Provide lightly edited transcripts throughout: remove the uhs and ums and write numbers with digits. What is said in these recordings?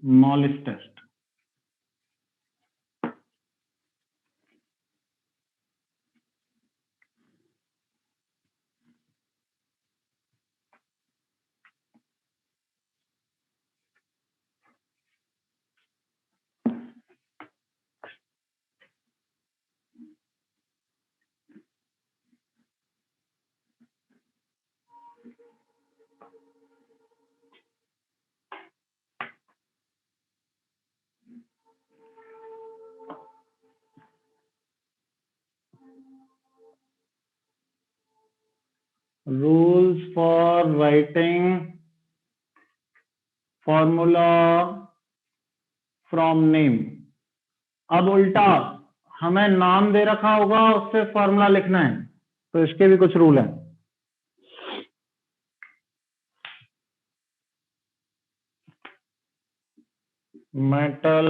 knowledge test. Rules for writing formula from name. अब उल्टा हमें नाम दे रखा होगा, उससे फॉर्मूला लिखना है, तो इसके भी कुछ रूल हैं. Metal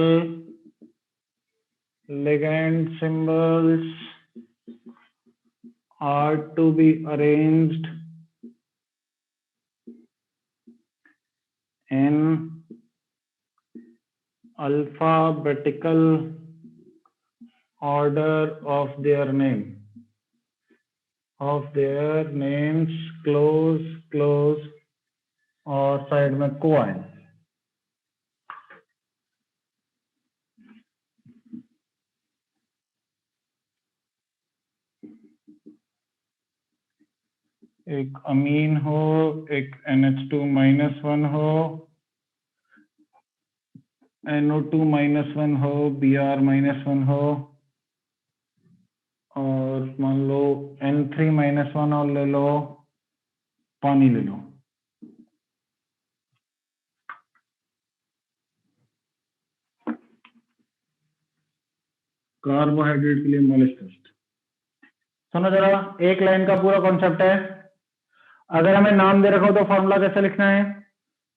ligand symbols are to be arranged in alphabetical order of their names, close और साइड में कोआइन. एक अमीन हो, एक NH2-1 हो, NO2-1 हो, Br-1 हो, और मान लो N3-1 और ले लो, पानी ले लो. कार्बोहाइड्रेट के लिए मॉलिश टेस्ट. सुनो जरा, एक लाइन का पूरा कॉन्सेप्ट है. अगर हमें नाम दे रखा हो तो फॉर्मूला कैसे लिखना है.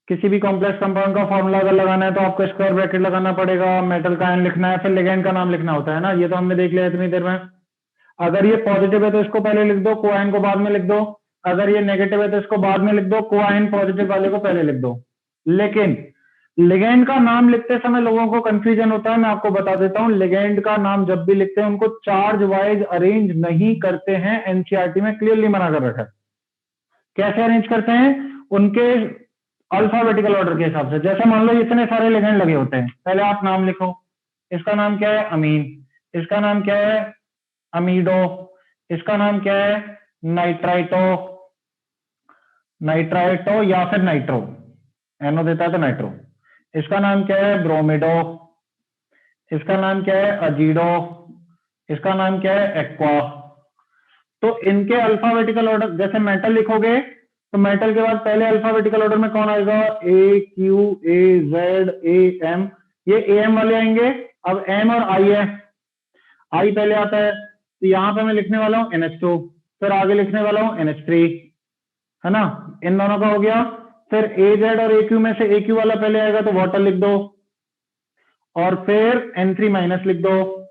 किसी भी कॉम्प्लेक्स कंपाउंड का फॉर्मूला अगर लगाना है तो आपको स्क्वायर ब्रैकेट लगाना पड़ेगा, मेटल का आयन लिखना है, फिर लिगेंड का नाम लिखना होता है ना. ये तो हमने देख लिया इतनी देर में. अगर ये पॉजिटिव है तो इसको पहले लिख दो, कोआयन को बाद में लिख दो. अगर ये नेगेटिव है तो इसको बाद में लिख दो, कोआयन पॉजिटिव वाले को पहले लिख दो. लेकिन लिगेंड का नाम लिखते समय लोगों को कंफ्यूजन होता है. मैं आपको बता देता हूं, लिगेंड का नाम जब भी लिखते हैं उनको चार्ज वाइज अरेंज नहीं करते हैं. एनसीईआरटी में क्लियरली मना कर रखा है. कैसे अरेंज करते हैं? उनके अल्फाबेटिकल ऑर्डर के हिसाब से. जैसे मान लो इतने सारे लिगेंड लगे होते हैं, पहले आप नाम लिखो. इसका नाम क्या है? अमीन. इसका नाम क्या है? अमीडो. इसका नाम क्या है? नाइट्राइटो या फिर नाइट्रो. एनो देता है तो नाइट्रो. इसका नाम क्या है? ब्रोमिडो. इसका नाम क्या है? अजीडो. इसका नाम क्या है? एक्वा. तो इनके अल्फाबेटिकल ऑर्डर, जैसे मेटल लिखोगे तो मेटल के बाद पहले अल्फाबेटिकल ऑर्डर में कौन आएगा? A Q A Z A M. ये ए एम वाले आएंगे. अब एम और आई है. आई पहले आता है, तो यहां पे मैं लिखने वाला हूं NH2, फिर आगे लिखने वाला हूं NH3, है ना. इन दोनों का हो गया. फिर ए जेड और ए क्यू में से ए क्यू वाला पहले आएगा तो वाटर लिख दो, और फिर N3- लिख दो.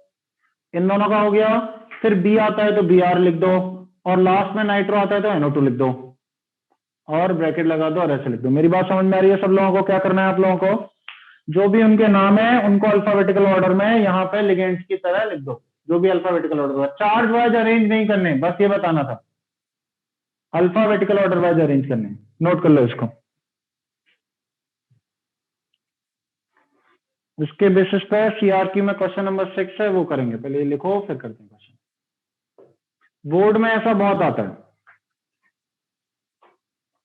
इन दोनों का हो गया. फिर बी आता है तो Br लिख दो, और लास्ट में नाइट्रो आता है तो NO2 लिख दो, और ब्रैकेट लगा दो और ऐसे लिख दो. मेरी बात समझ में आ रही है सब लोगों को? क्या करना है आप लोगों को? जो भी उनके नाम है उनको अल्फाबेटिकल ऑर्डर में यहाँ पे लिगेंड्स की तरह लिख दो, जो भी alphabetical order. Charge wise arrange नहीं करने, बस ये बताना था. अल्फाबेटिकल ऑर्डर वाइज अरेंज करने. नोट कर लो इसको. इसके बेसिस पे सीआरक्यू में क्वेश्चन नंबर 6 है, वो करेंगे. पहले ये लिखो फिर करते हैं क्वेश्चन. बोर्ड में ऐसा बहुत आता है,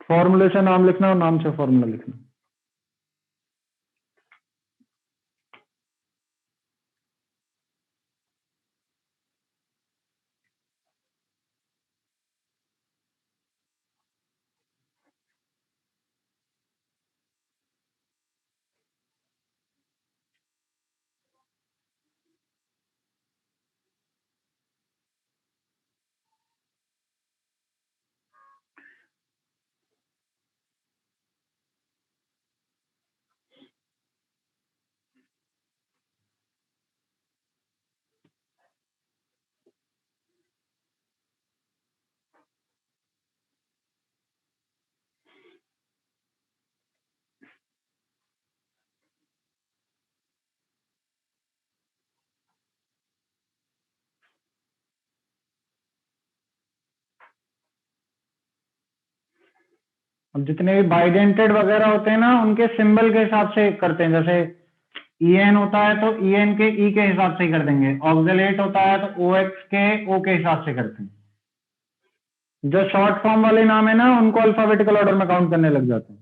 फॉर्मूले से नाम लिखना और नाम से फॉर्मूला लिखना. अब जितने भी बाइडेंटेड वगैरह होते हैं ना, उनके सिंबल के हिसाब से करते हैं। जैसे EN होता है तो EN के E के हिसाब से ही कर देंगे। ऑक्सलेट होता है तो OX के O के हिसाब से करते हैं। जो शॉर्ट फॉर्म वाले नाम है ना, उनको अल्फाबेटिकल ऑर्डर में काउंट करने लग जाते हैं।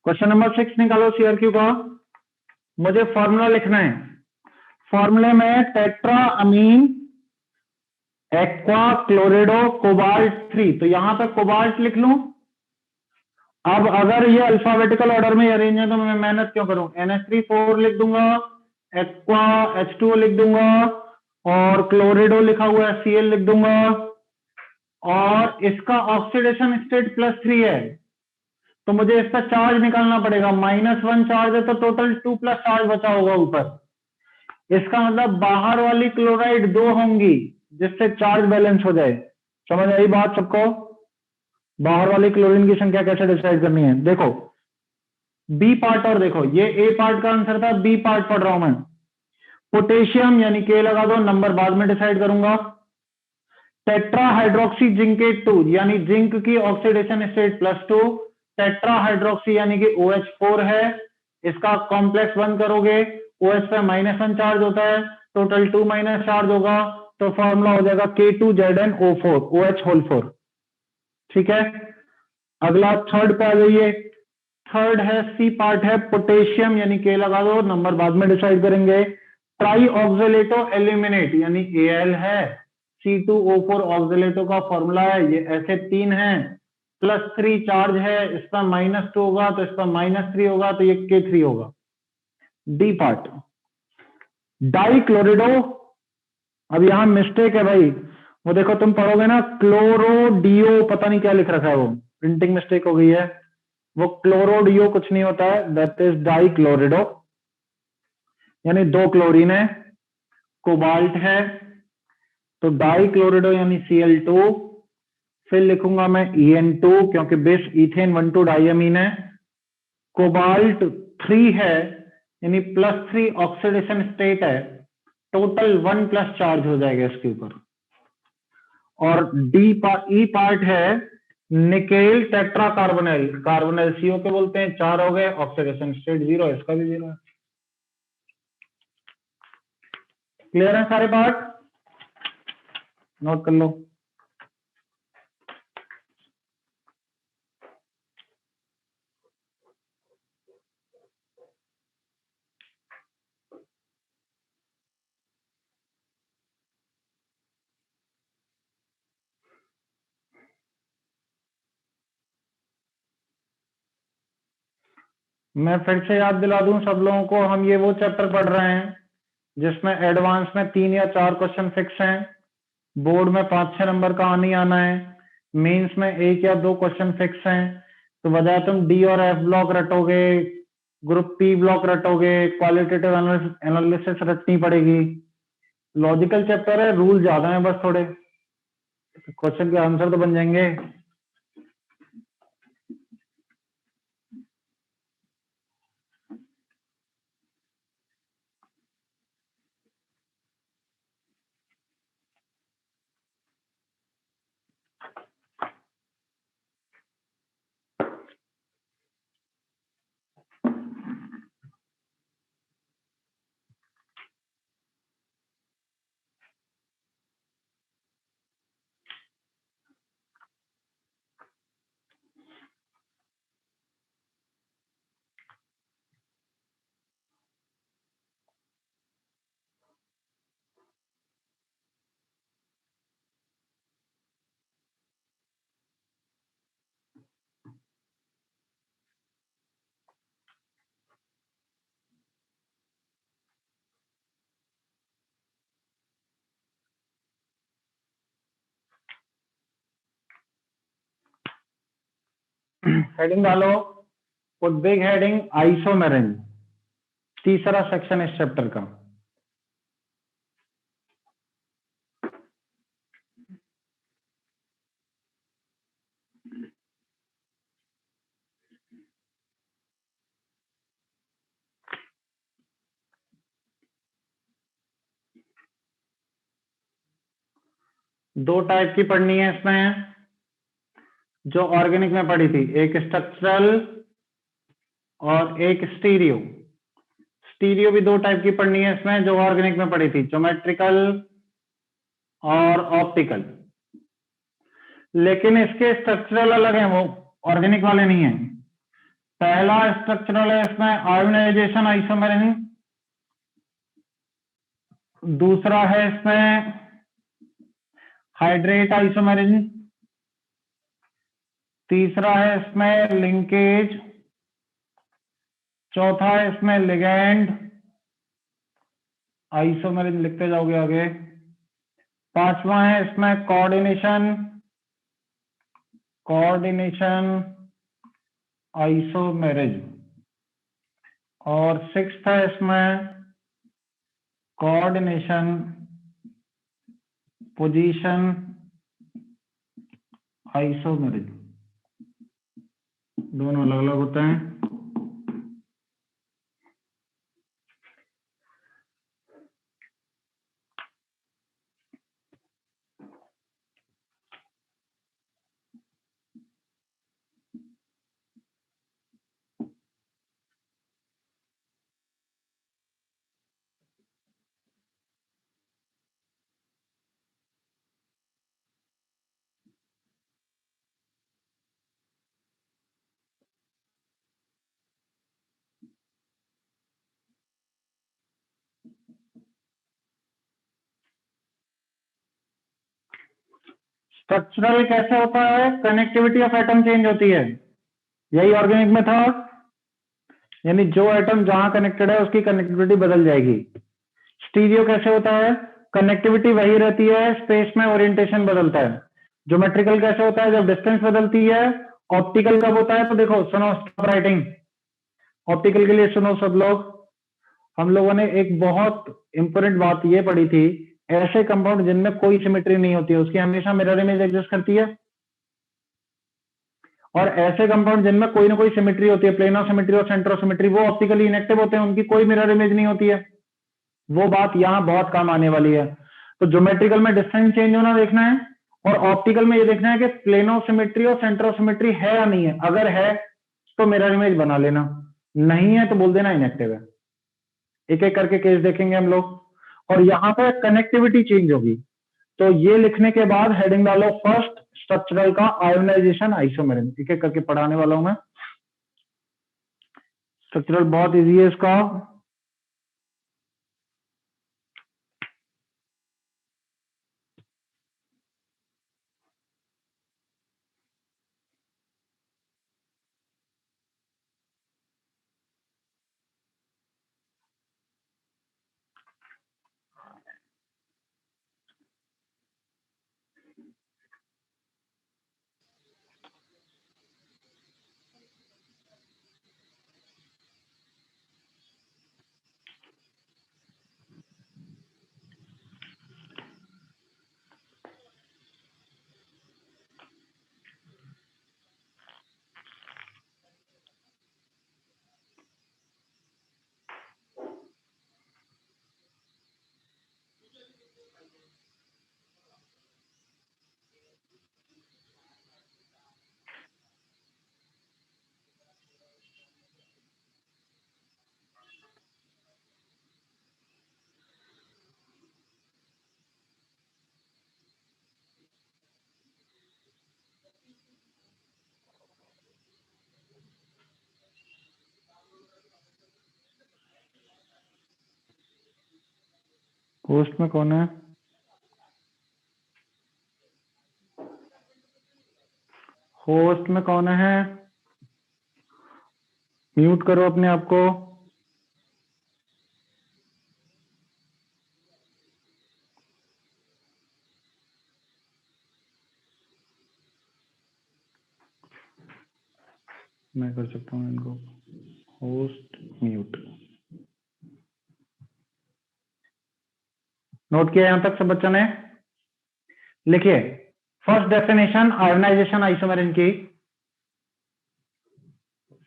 क्वेश्चन नंबर 6 निकालो CRQ का। मुझे फॉर्मूला लिखना है। फॉर्मूले में टेट्रा अमीन एक्वा क्लोरिडो कोबाल्ट 3, तो यहां पे कोबाल्ट लिख लूं। अब अगर ये अल्फाबेटिकल ऑर्डर में अरेंज है तो मैं मेहनत क्यों करूं। NH3 4 लिख दूंगा, एक्वा H2O लिख दूंगा, और क्लोरिडो लिखा हुआ है Cl लिख दूंगा, और इसका ऑक्सीडेशन स्टेट +3 है, तो मुझे इसका चार्ज निकालना पड़ेगा। -1 चार्ज है तो टोटल 2 प्लस चार्ज बचा होगा ऊपर। इसका मतलब बाहर वाली क्लोराइड 2 होंगी, जिससे चार्ज बैलेंस हो जाए। समझ आई बात सबको। बाहर वाली क्लोरीन की संख्या कैसे डिसाइड करनी है, देखो बी पार्ट और देखो, ये ए पार्ट का आंसर था, बी पार्ट पढ़ रहा हूं मैं। पोटेशियम यानी के लगा दो, नंबर बाद में डिसाइड करूंगा। टेट्रा हाइड्रोक्सी जिंकेट 2 यानी जिंक की ऑक्सीडेशन स्टेट +2। टेट्रा हाइड्रोक्सी यानी कि OH4 है, इसका कॉम्प्लेक्स बंद करोगे, OH पे -1 चार्ज होता है, टोटल 2 माइनस चार्ज होगा, तो फॉर्मूला हो जाएगा K2ZnO4 OH होल 4। ठीक है, अगला थर्ड पे आ जाइए। थर्ड है सी पार्ट है पोटेशियम यानी के लगा दो, नंबर बाद में डिसाइड करेंगे। ट्राई ऑक्सीलेटो एल्यूमिनेट यानी Al है, C2O4 ऑक्सीलेटो का फॉर्मूला है, ये ऐसे 3 है, +3 चार्ज है, इसका -2 होगा तो इसका -3 होगा, तो ये K3 होगा। D part dichlorido. अब यहां मिस्टेक है भाई, वो देखो तुम पढ़ोगे ना क्लोरोडियो, पता नहीं क्या लिख रखा है, वो प्रिंटिंग मिस्टेक हो गई है। वो क्लोरोडियो कुछ नहीं होता है, दैट इज डाई क्लोरिडो, यानी 2 क्लोरीन है। कोबाल्ट है तो डाई क्लोरिडो यानी Cl2, फिर लिखूंगा मैं En2 क्योंकि बेस इथेन 1,2 डाइअमीन है। कोबाल्ट 3 है यानी +3 ऑक्सीडेशन स्टेट है, टोटल 1 प्लस चार्ज हो जाएगा इसके ऊपर। और ई पार्ट है nickel tetra carbonyl, carbonyl CO के बोलते हैं, 4 हो गए, ऑक्सीडेशन स्टेट 0, इसका भी 0 है। क्लियर है सारे पार्ट, नोट कर लो। मैं फिर से याद दिला दूं सब लोगों को, हम ये वो चैप्टर पढ़ रहे हैं जिसमें एडवांस में 3 या 4 क्वेश्चन फिक्स हैं, बोर्ड में 5-6 नंबर का आनी आना है, मेंस में 1 या 2 क्वेश्चन फिक्स हैं। तो बजाय तुम डी और एफ ब्लॉक रटोगे, ग्रुप पी ब्लॉक रटोगे, क्वालिटेटिव एनालिसिस रटनी पड़ेगी। लॉजिकल चैप्टर है, रूल ज्यादा है बस थोड़े, क्वेश्चन के आंसर तो बन जाएंगे। हेडिंग डालो, पुट बिग हेडिंग आइसोमेरिन, तीसरा सेक्शन इस चैप्टर का। दो टाइप की पढ़नी है इसमें, जो ऑर्गेनिक में पढ़ी थी, एक स्ट्रक्चरल और एक स्टीरियो। स्टीरियो भी दो टाइप की पढ़नी है इसमें, जो ऑर्गेनिक में पढ़ी थी, ज्योमेट्रिकल और ऑप्टिकल। लेकिन इसके स्ट्रक्चरल अलग है, वो ऑर्गेनिक वाले नहीं है। पहला स्ट्रक्चरल है इसमें आयोनाइजेशन आइसोमेरिन, दूसरा है इसमें हाइड्रेट आइसोमेरिन, तीसरा है इसमें लिंकेज, चौथा है इसमें लिगैंड आइसोमेरिन, लिखते जाओगे आगे। पांचवा है इसमें कोऑर्डिनेशन, कोऑर्डिनेशन आइसोमेरिज, और सिक्स्थ है इसमें कोऑर्डिनेशन पोजीशन आइसोमेरिज। दोनों अलग अलग होते हैं। स्ट्रक्चरल कैसे होता है? कनेक्टिविटी ऑफ एटम चेंज होती है, यही ऑर्गेनिक में था। यानी जो एटम जहां कनेक्टेड है उसकी कनेक्टिविटी बदल जाएगी। स्टीरियो कैसे होता है? कनेक्टिविटी वही रहती है, स्पेस में ओरिएंटेशन बदलता है। ज्योमेट्रिकल कैसे होता है? जब डिस्टेंस बदलती है। ऑप्टिकल कब होता है? तो देखो, सुनो, स्टॉप राइटिंग। ऑप्टिकल के लिए सुनो सब लोग, हम लोगों ने एक बहुत इंपॉर्टेंट बात ये पढ़ी थी, ऐसे कंपाउंड जिनमें कोई सिमेट्री नहीं होती है उसकी हमेशा मिरर इमेज एग्जिस्ट करती है, और ऐसे कंपाउंड जिनमें कोई ना कोई सिमेट्री होती है, प्लेनो सिमेट्री और सेंट्रो सिमेट्री, वो ऑप्टिकली इनएक्टिव होते हैं, उनकी कोई मिरर इमेज नहीं होती है। वो बात यहां बहुत काम आने वाली है। तो ज्योमेट्रिकल में डिस्टेंस चेंज होना देखना है, और ऑप्टिकल में ये देखना है कि प्लेनो सिमेट्री और सेंट्रो सिमेट्री है या नहीं है। अगर है तो मिरर इमेज बना लेना, नहीं है तो बोल देना इनएक्टिव है। एक एक करके केस देखेंगे हम लोग, और यहां पर कनेक्टिविटी चेंज होगी। तो ये लिखने के बाद हेडिंग डालो, फर्स्ट स्ट्रक्चरल का आयोनाइजेशन आइसोमेरिन। एक एक करके पढ़ाने वाला हूं मैं। स्ट्रक्चरल बहुत इजी है इसका। होस्ट में कौन है? होस्ट में कौन है? म्यूट करो अपने आप को। मैं कर सकता हूँ इनको होस्ट म्यूट। नोट किया यहां तक सब बच्चों ने? लिखिए फर्स्ट डेफिनेशन आयोनाइजेशन आइसोमेरिन की।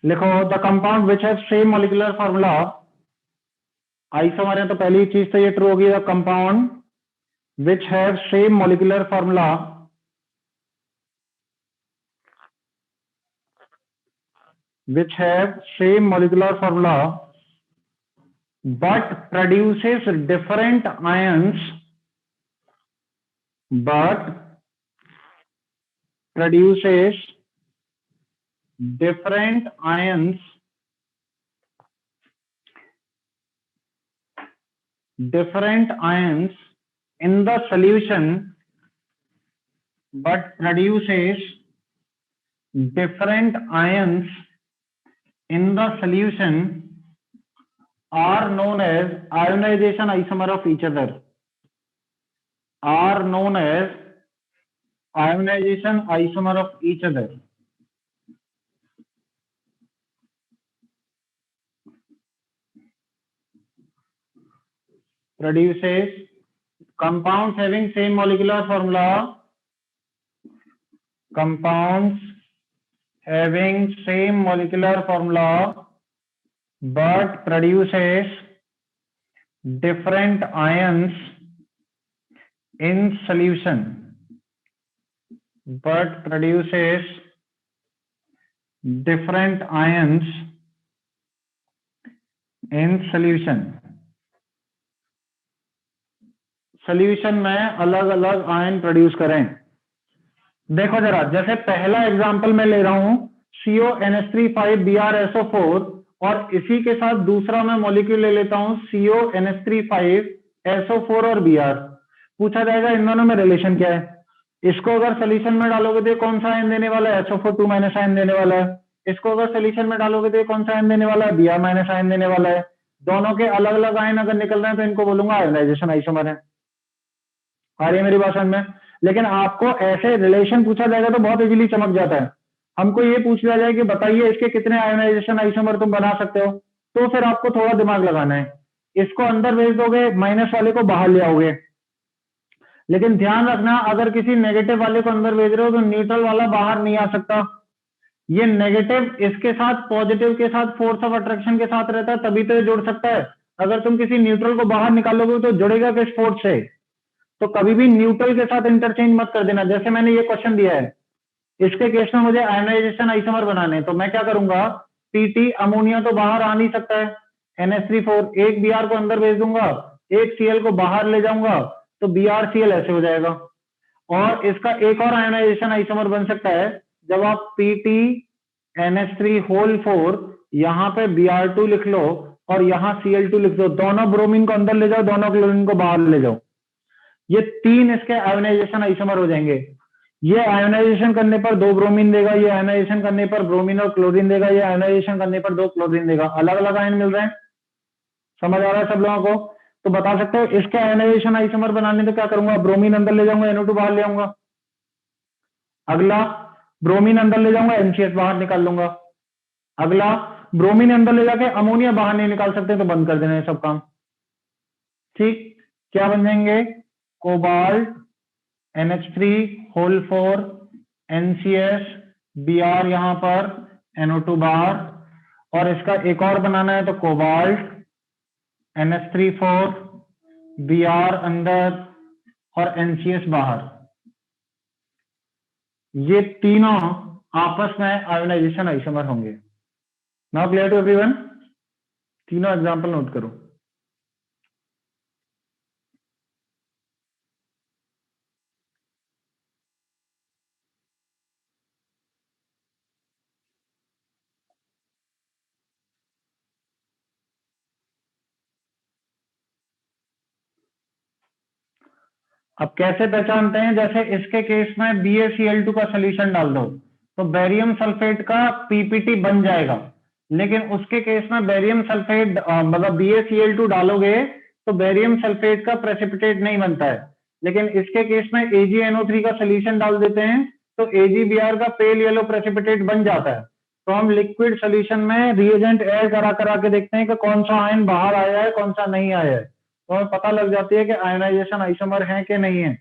लिखो the compound which has same molecular formula. Isomer है तो पहली चीज तो ये ट्रू होगी, the compound which have same molecular formula which have same molecular formula but produces different ions but produces different ions in the solution but produces different ions in the solution are known as ionization isomer of each other, are known as ionization isomer of each other. Produces compounds having same molecular formula, compounds having same molecular formula but produces different ions in solution, but produces different ions in solution. Solution में अलग अलग ion produce करें। देखो जरा, जैसे पहला example मैं ले रहा हूं CONH3 5BrSO4 और इसी के साथ दूसरा मैं मॉलिक्यूल ले लेता हूं CONH3 5SO4 और Br। पूछा जाएगा इन दोनों में रिलेशन क्या है। इसको अगर सोल्यूशन में डालोगे तो कौन सा आयन देने वाला है? SO4 2 माइनस आयन देने वाला है। इसको अगर सोल्यूशन में डालोगे तो कौन सा आयन देने वाला है? Br माइनस आयन देने वाला है। दोनों के अलग अलग आयन अगर निकल रहे हैं तो इनको बोलूंगा आयोनाइजेशन आइसोमर है। आ रही है मेरी बात समझ में? लेकिन आपको ऐसे रिलेशन पूछा जाएगा तो बहुत इजीली चमक जाता है। हमको ये पूछ लिया जाए कि बताइए इसके कितने आयोनाइजेशन आइसोमर तुम बना सकते हो, तो फिर आपको थोड़ा दिमाग लगाना है। इसको अंदर भेज दोगे, माइनस वाले को बाहर ले आओगे। लेकिन ध्यान रखना, अगर किसी नेगेटिव वाले को अंदर भेज रहे हो तो न्यूट्रल वाला बाहर नहीं आ सकता। ये नेगेटिव इसके साथ पॉजिटिव के साथ फोर्स ऑफ अट्रैक्शन के साथ रहता है, तभी तो ये जुड़ सकता है। अगर तुम किसी न्यूट्रल को बाहर निकालोगे तो जुड़ेगा किस फोर्स से? तो कभी भी न्यूट्रल के साथ इंटरचेंज मत कर देना। जैसे मैंने ये क्वेश्चन दिया है, इसके केस में मुझे आयोनाइजेशन आइसोमर बनाने हैं, तो मैं क्या करूंगा, पीटी अमोनिया तो बाहर आ नहीं सकता है, NH3 4 एक Br को अंदर भेज दूंगा, एक Cl को बाहर ले जाऊंगा, तो BrCl ऐसे हो जाएगा। और इसका एक और आयोनाइजेशन आइसोमर बन सकता है, जब आप PTNH3 4 यहाँ पे Br2 लिख लो और यहाँ Cl2 लिख दो, दोनों ब्रोमीन को अंदर ले जाओ, दोनों क्लोरीन को बाहर ले जाओ, ये तीन इसके आयोनाइजेशन आइसोमर हो जाएंगे। ये आयोनाइजेशन करने पर 2 ब्रोमीन देगा, ये आयोनाइजेशन करने पर ब्रोमीन और क्लोरीन देगा, ये आयोनाइजेशन करने पर 2 क्लोरीन देगा। अलग अलग आयन मिल रहे हैं, समझ आ रहा है सब लोगों को? तो बता सकते हो इसके आयोनाइजेशन आइसोमर बनाने तो क्या करूंगा, ब्रोमीन अंदर ले जाऊंगा, NO2 बाहर ले आऊंगा। अगला ब्रोमीन अंदर ले जाऊंगा, NCS बाहर निकाल लूंगा। अगला ब्रोमीन अंदर ले जाके अमोनिया बाहर नहीं निकाल सकते तो बंद कर देना है सब काम। ठीक, क्या बन जाएंगे, कोबाल्ट NH3 4 NCS Br यहां पर NO2 बाहर, और इसका एक और बनाना है तो कोबाल्ट NH3 4 Br अंदर और NCS बाहर। ये तीनों आपस में आयोनाइजेशन आइसोमर होंगे। Now clear to everyone? तीनों एग्जांपल नोट करो। अब कैसे पहचानते हैं, जैसे इसके केस में BaCl2 का सोल्यूशन डाल दो तो बेरियम सल्फेट का पीपीटी बन जाएगा, लेकिन उसके केस में बेरियम सल्फेट मतलब BaCl2 डालोगे तो बेरियम सल्फेट का प्रेसिपिटेट नहीं बनता है। लेकिन इसके केस में AgNO3 का सोल्यूशन डाल देते हैं तो AgBr का पेल येलो प्रेसिपिटेट बन जाता है। तो हम लिक्विड सोल्यूशन में रिएजेंट ऐड करा करा के देखते हैं कि कौन सा आयन बाहर आया है, कौन सा नहीं आया है, तो हमें पता लग जाती है कि आयनाइजेशन आइसोमर है कि नहीं है।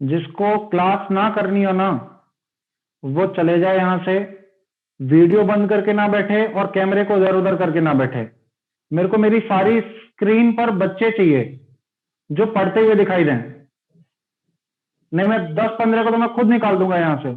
जिसको क्लास ना करनी हो ना, वो चले जाए यहां से, वीडियो बंद करके ना बैठे और कैमरे को इधर उधर करके ना बैठे। मेरे को मेरी सारी स्क्रीन पर बच्चे चाहिए जो पढ़ते हुए दिखाई दें। नहीं, मैं 10-15 को तो मैं खुद निकाल दूंगा यहां से।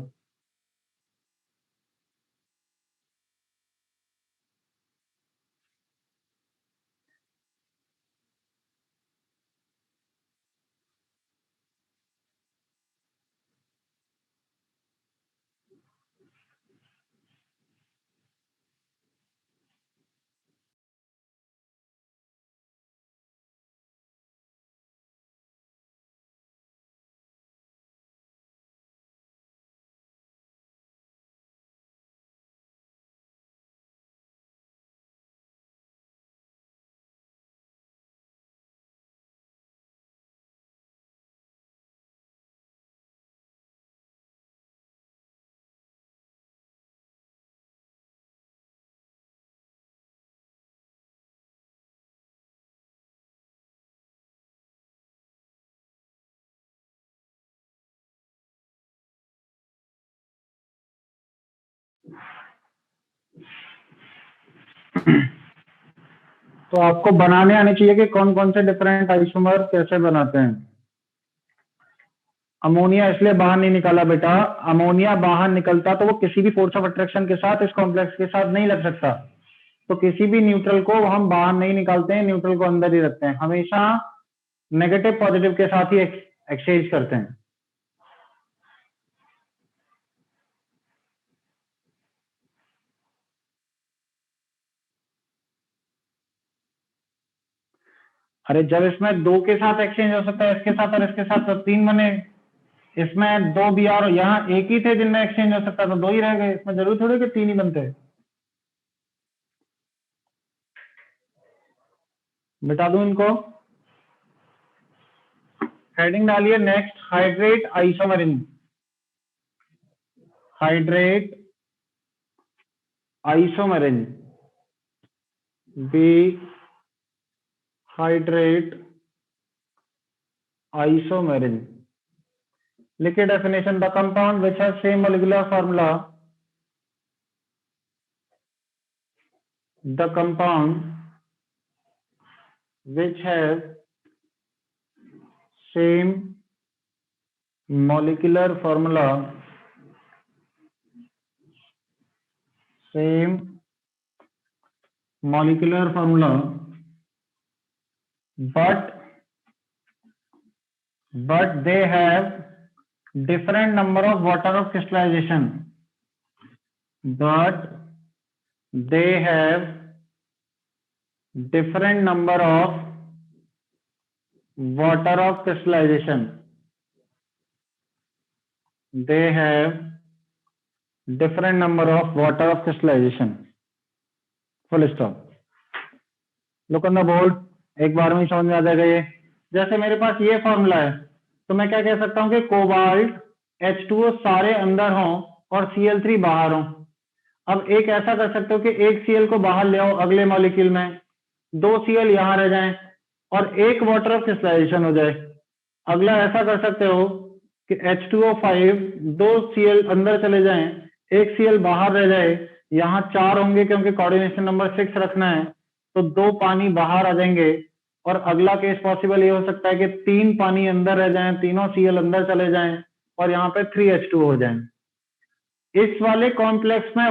तो आपको बनाने आने चाहिए कि कौन कौन से डिफरेंट आइसोमर कैसे बनाते हैं। अमोनिया इसलिए बाहर नहीं निकाला बेटा, अमोनिया बाहर निकलता तो वो किसी भी फोर्स ऑफ अट्रैक्शन के साथ इस कॉम्प्लेक्स के साथ नहीं लग सकता। तो किसी भी न्यूट्रल को हम बाहर नहीं निकालते हैं, न्यूट्रल को अंदर ही रखते हैं, हमेशा नेगेटिव पॉजिटिव के साथ ही एक्सचेंज करते हैं। अरे जब इसमें दो के साथ एक्सचेंज हो सकता है, इसके साथ और इसके साथ, तो तीन बने। इसमें दो बी आर, यहाँ एक ही थे जिनमें एक्सचेंज हो सकता, तो दो ही रह गए। इसमें जरूर थोड़ी कि तीन ही बनते। मिटा दूं इनको, हेडिंग डालिए next hydrate isomerism. Hydrate isomerism, B hydrate isomerism. लिखिए definition, the compound which has same molecular formula, the compound which has same molecular formula, same molecular formula, but they have different number of water of crystallization, but they have different number of water of crystallization, they have different number of water of crystallization, full stop। Look on the board, एक बार में समझ में आ जाएगा ये। जैसे मेरे पास ये formula है, तो मैं क्या कह सकता हूं कि कोबाल्ट H2O सारे अंदर हों और Cl3 बाहर हों। अब एक ऐसा कर सकते हो कि एक Cl को बाहर ले आओ अगले मॉलिक्यूल में, दो Cl यहां रह जाएं और एक वाटर ऑफ क्रिस्टलाइजेशन हो जाए। अगला ऐसा कर सकते हो कि H2O5 दो Cl अंदर चले जाएं, एक Cl बाहर रह जाए, यहां चार होंगे क्योंकि कोऑर्डिनेशन नंबर 6 रखना है, तो दो पानी बाहर आ जाएंगे। और अगला केस पॉसिबल ये हो सकता है कि तीन पानी अंदर रह जाएं, तीनों Cl अंदर चले जाएं और यहाँ पे 3H2 हो जाएं। इस वाले कॉम्प्लेक्स में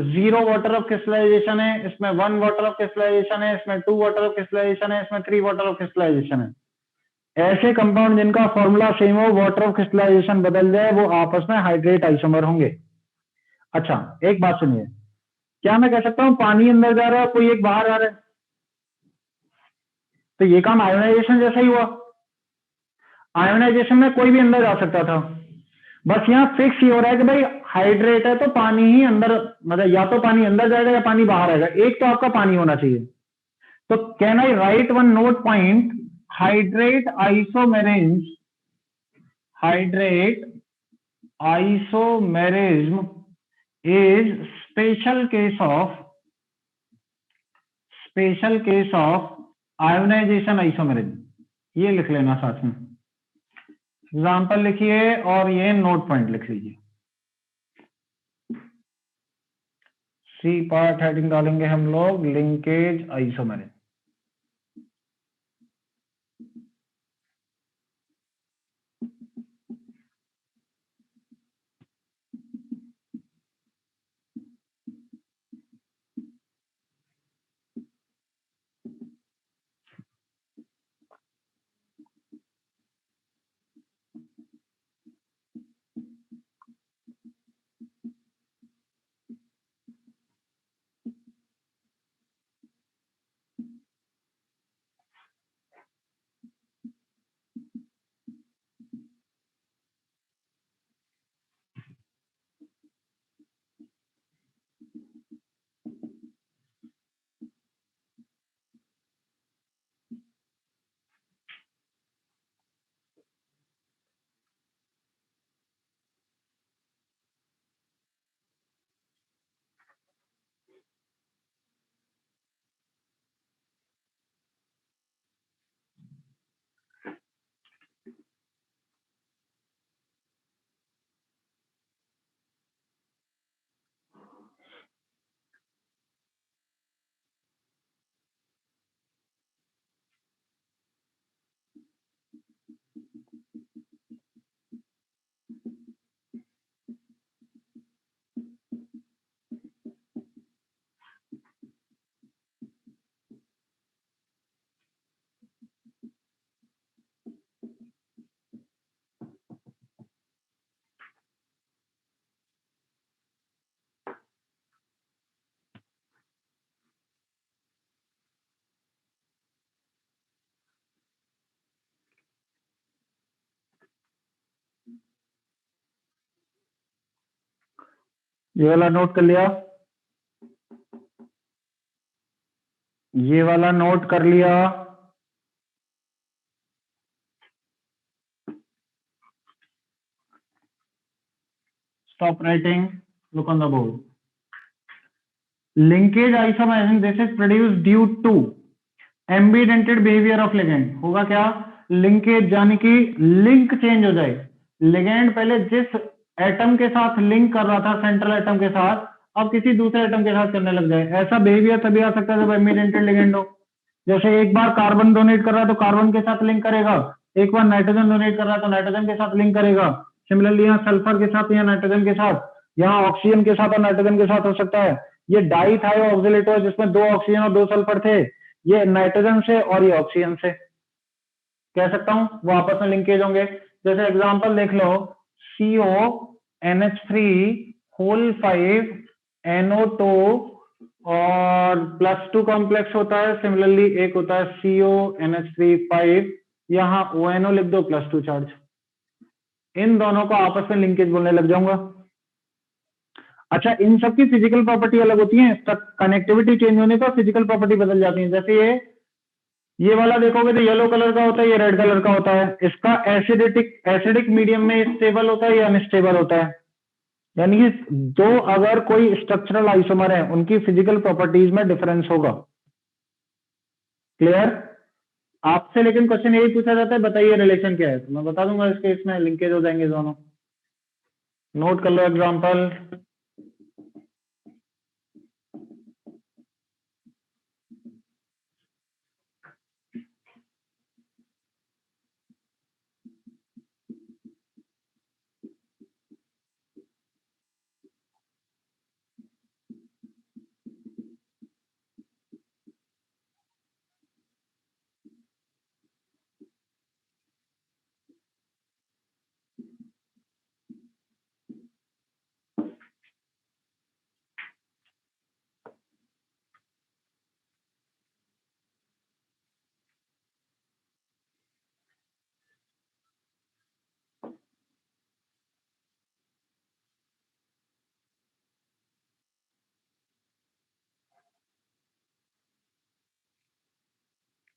0 वाटर ऑफ क्रिस्टलाइजेशन है, इसमें 1 वाटर ऑफ क्रिस्टलाइजेशन है, इसमें 2 वाटर ऑफ क्रिस्टलाइजेशन है, इसमें 3 वाटर ऑफ क्रिस्टलाइजेशन है। ऐसे कंपाउंड जिनका फॉर्मूला सेम हो, वाटर ऑफ क्रिस्टलाइजेशन बदल जाए, वो आपस में हाइड्रेट आइसोमर होंगे। अच्छा, एक बात सुनिए, क्या मैं कह सकता हूं पानी अंदर जा रहा है कोई एक बाहर आ रहा है? तो ये काम आयोनाइजेशन जैसा ही हुआ। आयोनाइजेशन में कोई भी अंदर जा सकता था, बस यहाँ फिक्स ये हो रहा है कि भाई हाइड्रेट है तो पानी ही अंदर, मतलब या तो पानी अंदर जाएगा या पानी बाहर आएगा, एक तो आपका पानी होना चाहिए। तो can I right one note point, hydrate isomerism, hydrate isomerism is special case of ionization isomerism। ये लिख लेना साथ में, एग्जाम्पल लिखिए और ये नोट पॉइंट लिख लीजिए। सी पार्ट हेडिंग डालेंगे हम लोग लिंकेज आइसोमेरिज्म। ये वाला नोट कर लिया, ये वाला नोट कर लिया। Stop writing, look on the board. Linkage isomerism this is produced due to ambidentate behaviour of ligand. होगा क्या? लिंकेज यानी कि लिंक चेंज हो जाए। लिगेंड पहले जिस एटम के साथ लिंक कर रहा था सेंट्रल एटम के साथ, अब किसी दूसरे एटम के साथ करने लग जाए। ऐसा बिहेवियर तभी आ सकता है जब एम्बिडेंटेड लिगेंड हो। जैसे एक बार कार्बन डोनेट कर रहा है तो कार्बन के साथ लिंक करेगा, एक बार नाइट्रोजन डोनेट कर रहा है तो नाइट्रोजन के साथ लिंक करेगा। सिमिलरली यहाँ सल्फर के साथ या नाइट्रोजन के साथ, यहाँ ऑक्सीजन के साथ और नाइट्रोजन के साथ हो सकता है। ये डाई थायो ऑक्सिलेट हो जिसमें 2 ऑक्सीजन और 2 सल्फर थे, ये नाइट्रोजन से और ये ऑक्सीजन से कह सकता हूं वो आपस में लिंकेज होंगे। जैसे एग्जांपल देख लो, CONH3 होल 5 NO2 और +2 कॉम्प्लेक्स होता है। सिमिलरली एक होता है CONH3 5, यहां ONO लिख दो +2 चार्ज। इन दोनों को आपस में लिंकेज बोलने लग जाऊंगा। अच्छा, इन सब की फिजिकल प्रॉपर्टी अलग होती है, कनेक्टिविटी चेंज होने पर फिजिकल प्रॉपर्टी बदल जाती है। जैसे ये वाला देखोगे तो येलो कलर का होता है, ये रेड कलर का होता है। इसका एसिडिक मीडियम में स्टेबल होता है या अनस्टेबल होता है। यानी कि दो अगर कोई स्ट्रक्चरल आइसोमर है उनकी फिजिकल प्रॉपर्टीज में डिफरेंस होगा। क्लियर? आपसे लेकिन क्वेश्चन यही पूछा जाता है, बताइए रिलेशन क्या है, तो मैं बता दूंगा इसके, इसमें लिंकेज हो जाएंगे दोनों। नोट कर लो एग्जांपल।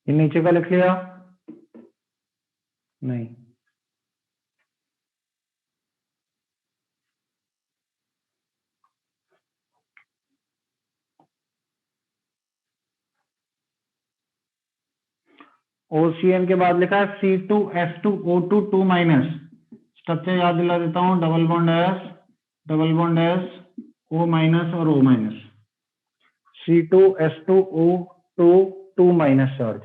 ये नीचे का लिख लिया? नहीं। OCN के बाद लिखा है C2H2O2 2 माइनस। स्ट्रक्चर याद दिला देता हूं, double bond S, O minus और O minus. C2H2O2 2 minus charge.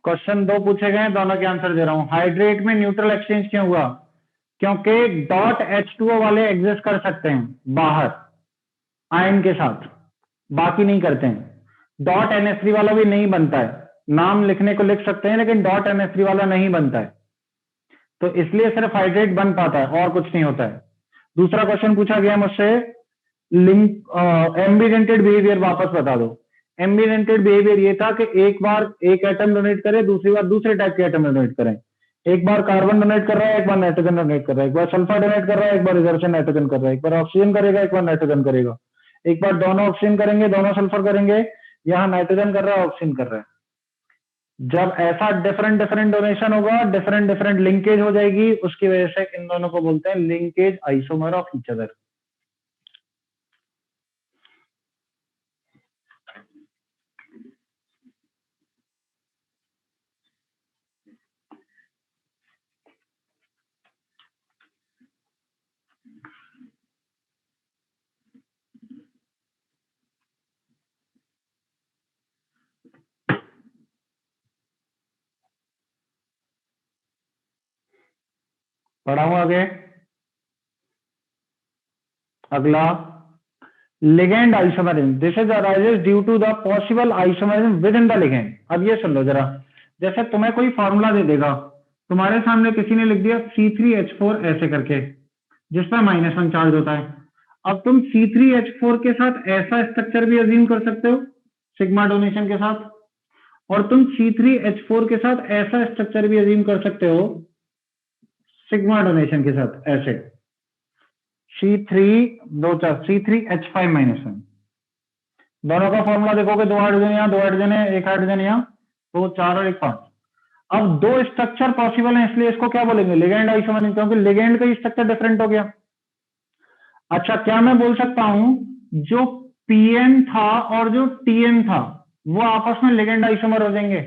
Question 2 पूछे गए, दोनों के आंसर दे रहा हूं। हाइड्रेट में न्यूट्रल एक्सचेंज क्यों हुआ? क्योंकि डॉट H2O वाले एग्जिस्ट कर सकते हैं बाहर आयन के साथ, बाकी नहीं करते हैं। डॉट NH3 वाला भी नहीं बनता है, नाम लिखने को लिख सकते हैं लेकिन डॉट NH3 वाला नहीं बनता है, तो इसलिए सिर्फ हाइड्रेट बन पाता है और कुछ नहीं होता है। दूसरा क्वेश्चन पूछा गया मुझसे, लिंक एम्बिडेंटेड बिहेवियर वापस बता दो। एम्बिडेंटेड बिहेवियर ये था कि एक बार एक एटम डोनेट करे, दूसरी बार दूसरे टाइप के एटम डोनेट करें। एक बार कार्बन डोनेट कर रहा है, एक बार नाइट्रोजन डोनेट कर रहा है, एक बार सल्फर डोनेट कर रहा है, एक बार इधर से नाइट्रोजन कर रहा है, एक बार ऑक्सीजन करेगा, एक बार नाइट्रोजन करेगा, एक बार दोनों ऑक्सीजन करेंगे, दोनों सल्फर करेंगे, यहाँ नाइट्रोजन कर रहा है, ऑक्सीजन कर रहा है। जब ऐसा डिफरेंट डिफरेंट डोनेशन होगा, डिफरेंट डिफरेंट लिंकेज हो जाएगी, उसकी वजह से इन दोनों को बोलते हैं linkage isomer of each other. बढ़ाऊं आगे? अगला, ligand isomerism, this is arises due to the possible isomerism within the ligand. अब ये सुन लो जरा, जैसे तुम्हें कोई फॉर्मूला दे देगा, तुम्हारे सामने किसी ने लिख दिया C3H4 ऐसे करके, जिसमें -1 चार्ज होता है। अब तुम C3H4 के साथ ऐसा स्ट्रक्चर भी अज्यूम कर सकते हो सिग्मा डोनेशन के साथ, और तुम C3H4 के साथ ऐसा स्ट्रक्चर भी अज्यूम कर सकते हो सिग्मा डोनेशन के साथ ऐसे, C3H5-1। दोनों का फॉर्मूला देखोगे, 2 हाइड्रोजन यहाँ, 2 हाइड्रोजन है, 1 हाइड्रोजन यहाँ, तो 4 और 1 5। अब 2 स्ट्रक्चर पॉसिबल है, इसलिए इसको क्या बोलेंगे? लिगेंड आइसोमेरिज्म, क्योंकि लिगेंड का स्ट्रक्चर डिफरेंट हो गया। अच्छा, क्या मैं बोल सकता हूं जो PN था और जो TN था वो आपस में लिगेंड आइसोमर हो जाएंगे?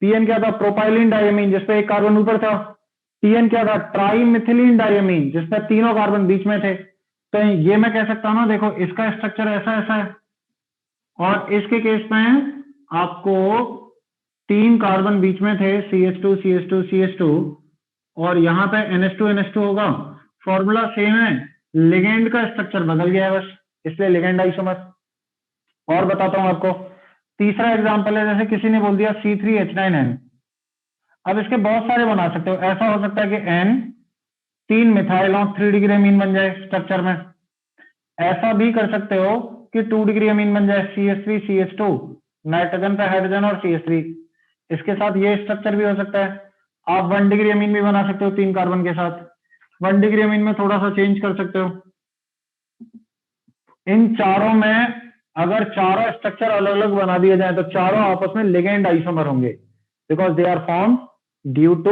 PN क्या था? प्रोपाइलिन डायमीन, जिसपे एक कार्बन ऊपर था। TN क्या था? ट्राइमिथिलीन डायमीन, जिसपे तीनों कार्बन बीच में थे। तो ये मैं कह सकता हूं ना, देखो इसका स्ट्रक्चर ऐसा ऐसा है, और इसके केस में आपको 3 कार्बन बीच में थे, CH2 CH2 CH2, और यहां पे NH2 NH2 होगा। फॉर्मूला सेम है, लिगेंड का स्ट्रक्चर बदल गया है बस, इसलिए लिगेंड आइसोमर। और बताता हूं आपको, तीसरा एग्जांपल है, जैसे किसी ने बोल दिया C3H9N। अब इसके बहुत सारे बना सकते हो, ऐसा हो सकता है कि N 3 मिथाइल और 3 डिग्री अमीन बन जाए स्ट्रक्चर में। ऐसा भी कर सकते हो कि 2 डिग्री अमीन बन जाए, CH3 CH2, नाइट्रोजन पे हाइड्रोजन और CH3। इसके साथ ये स्ट्रक्चर भी हो सकता है। आप 1 डिग्री अमीन भी बना सकते हो 3 कार्बन के साथ। 1 डिग्री अमीन में थोड़ा सा चेंज कर सकते हो। इन चारों में अगर चारों स्ट्रक्चर अलग अलग बना दिए जाए तो चारों आपस में लिगेंड आइसोमर होंगे, because they are form due to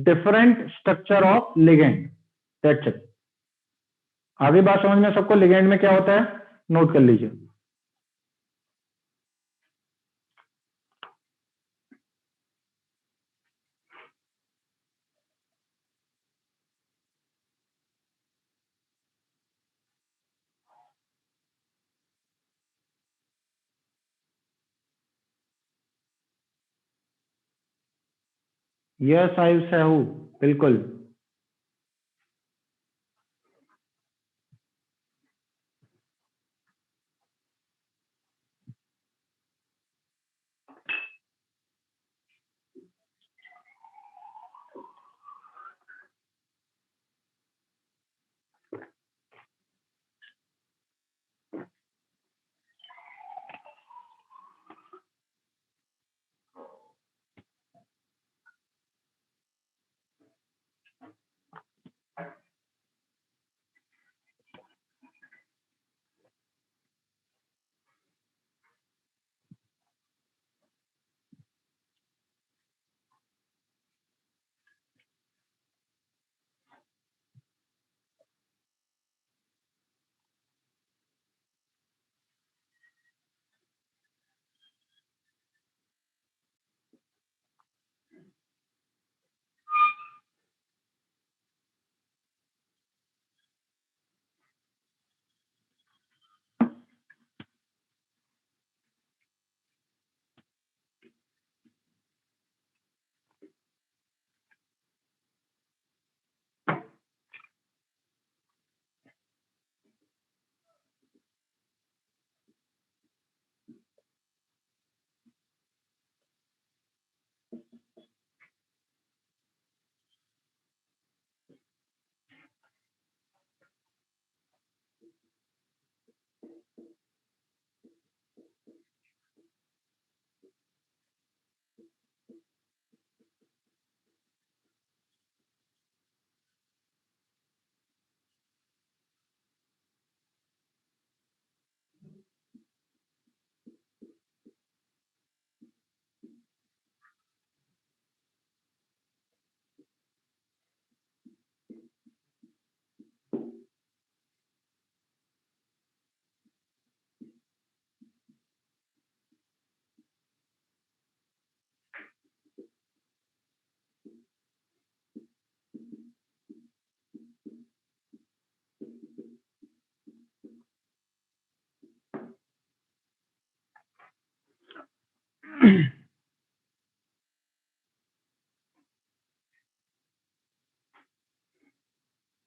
different structure of ligand. That's it. आगे बात समझ में सबको? लिगेंड में क्या होता है नोट कर लीजिए। यस आयुष साहू, बिल्कुल।